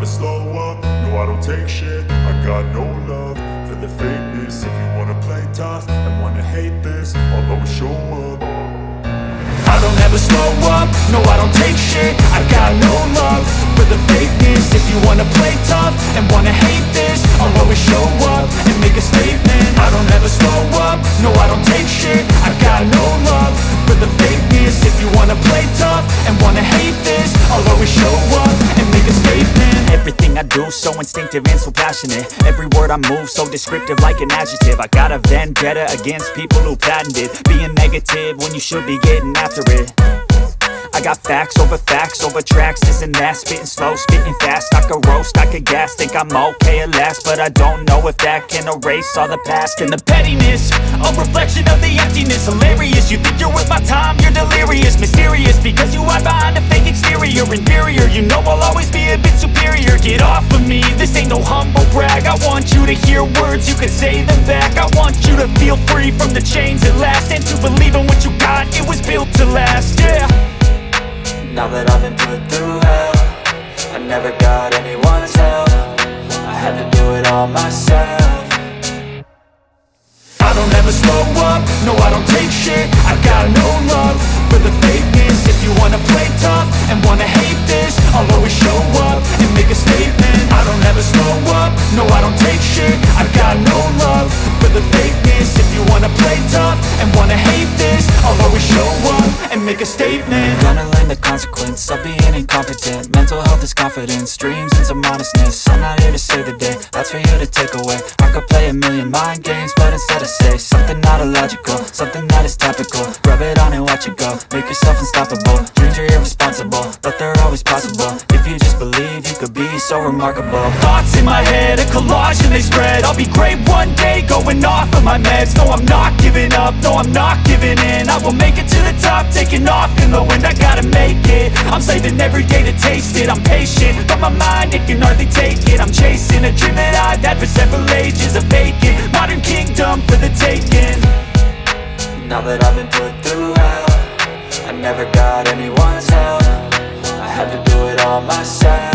slow up, no I don't take shit. I got no love for the fakeness. If you wanna play tough and wanna hate this, I'll always show up. I don't ever slow up, no I don't take shit. I got no love for the fakeness. If you wanna play tough and wanna hate this, I'll always show up and make a statement. I don't ever slow up, no I don't take shit. I got no love for the fakeness. If you wanna play tough and wanna hate this, I'll always show up and make a statement. Everything I do so instinctive and so passionate. Every word I move so descriptive like an adjective. I got a vendetta against people who patented being negative when you should be getting after it. I got facts over tracks, this and that. Spitting slow, spitting fast. I could roast, I could gas. Think I'm okay at last, but I don't know if that can erase all the past. And the pettiness, a reflection of the emptiness. Hilarious, you think you're worth my time, you're delirious. Mysterious, because you hide behind a fake exterior. Inferior, you know I'll always be a bit superior. Get off of me, this ain't no humble brag. I want you to hear words, you can say them back. I want you to feel free from the chains at last, and to believe in what you got, it was built to last, yeah. Now that I've been put through hell, I never got anyone's help. I had to do it all myself. I don't ever slow up, no I don't take shit. I got no love for the fakeness. If you wanna play tough and wanna hate this, I'll always show up and make a statement. I don't ever slow up, no I don't take shit. I got no love for the fakeness. If you wanna play tough and wanna hate this, I'll always show up and make a statement. Gonna learn the consequence of being incompetent. Mental health is confidence, dreams and some honestness. I'm not here to save the day, that's for you to take away. I could play a million mind games, but instead I say something not illogical, something that is topical. Rub it on and watch it go, make yourself unstoppable. Dreams are irresponsible, but they're always possible. If you just believe, you could be so remarkable. Thoughts in my head, a collage and they spread. I'll be great one day, going off of my meds. No, I'm not giving up, no, I'm not giving in. I will make it to the top, taking off in the wind. I gotta make it, I'm saving every day to taste it. I'm patient, but my mind, it can hardly take it. I'm chasing a dream that I've had for several ages. A vacant, modern kingdom for the taking. Now that I've been put through hell, I never got anyone's help. I had to do it all myself.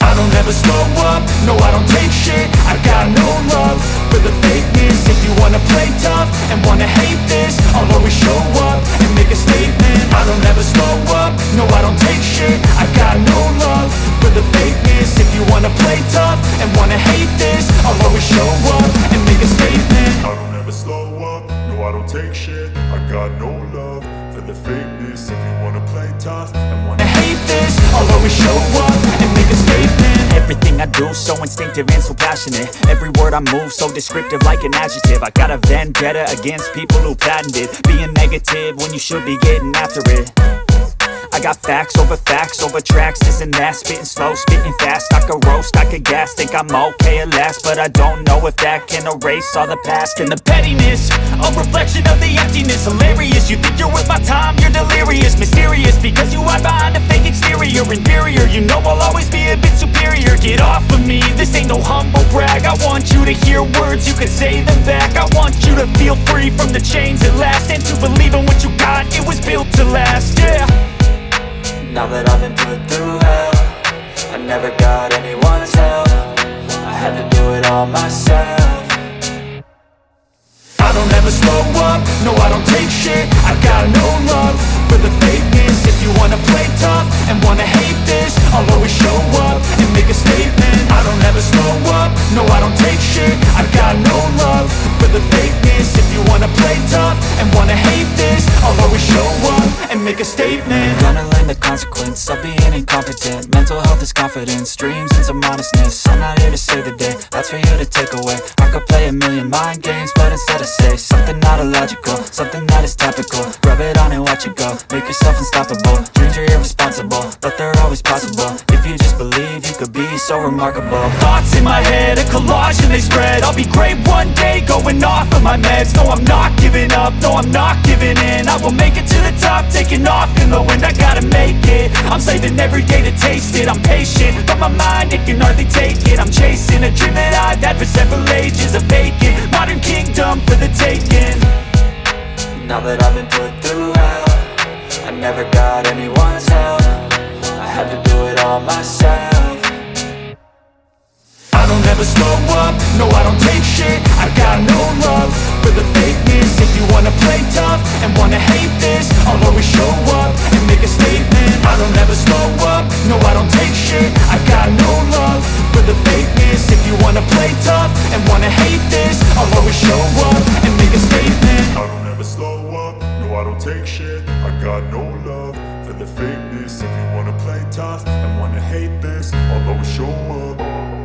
I don't ever slow up, no I don't take shit. I got no love for the fakeness. If you wanna play tough and wanna hate this, I'll always show up and make a statement. I don't ever slow up, no I don't take shit. I got no love for the fakeness. If you wanna play tough and wanna hate this, I'll always show up and make a statement. I don't ever slow up, no I don't take shit. I got no love for the fakeness. If you wanna play tough and wanna hate this, I'll always show up and make a statement. Everything I do so instinctive and so passionate. Every word I move so descriptive like an adjective. I got a vendetta against people who patented being negative when you should be getting after it. I got facts over tracks, this and that. Spitting slow, spitting fast. I could roast, I could gas. Think I'm okay at last, but I don't know if that can erase all the past. And the pettiness, a reflection of the emptiness. Hilarious, you think you're worth my time, you're delirious. Mysterious, because you hide behind a fake exterior. Inferior, you know I'll always be a bit superior. Get off of me, this ain't no humble brag. I want you to hear words, you can say them back. I want you to feel free from the chains at last, and to believe in what you got, it was built to last, yeah. Now that I've been put through hell, I never got anyone's help. I had to do it all myself. I don't ever slow up, no I don't take shit. I got no love for the fakeness. If you wanna play tough and wanna hate this, I'll always show up and make a statement. I don't ever slow up, no I don't take shit. I got no love for the fakeness. If you wanna play tough and wanna hate this, I'll always show up and make a statement. Gonna learn the consequence of being incompetent. Mental health is confidence, dreams and some honestness. I'm not here to save the day, that's for you to take away. I could play a million mind games, but instead I say something not illogical, something that is topical. Rub it on and watch it go, make yourself unstoppable. Dreams are irresponsible, but they're always possible. If you just believe, you could be so remarkable. Thoughts in my head, a collage and they spread. I'll be great one day, going off of my meds. No, I'm not giving up, no, I'm not giving in. I will make it to the top, taking off in the wind. I gotta make it, I'm saving every day to taste it. I'm patient, but my mind, it can hardly take it. I'm chasing a dream that I've had for several ages. A vacant, modern kingdom for the taking. Now that I've been put through hell, I never got anyone's help. I had to do it all all myself. I don't ever slow up, no I don't take shit. I got no love for the fakeness. If you wanna play tough and wanna hate this, I'll always show up and make a statement. I don't ever slow up, no I don't take shit. I got no love for the fakeness. If you wanna play tough and wanna hate this, I'll always show up and make a statement. I don't ever slow up, no I don't take shit. I got no love for the fakeness. If you wanna play tough and wanna hate this, I'll always show up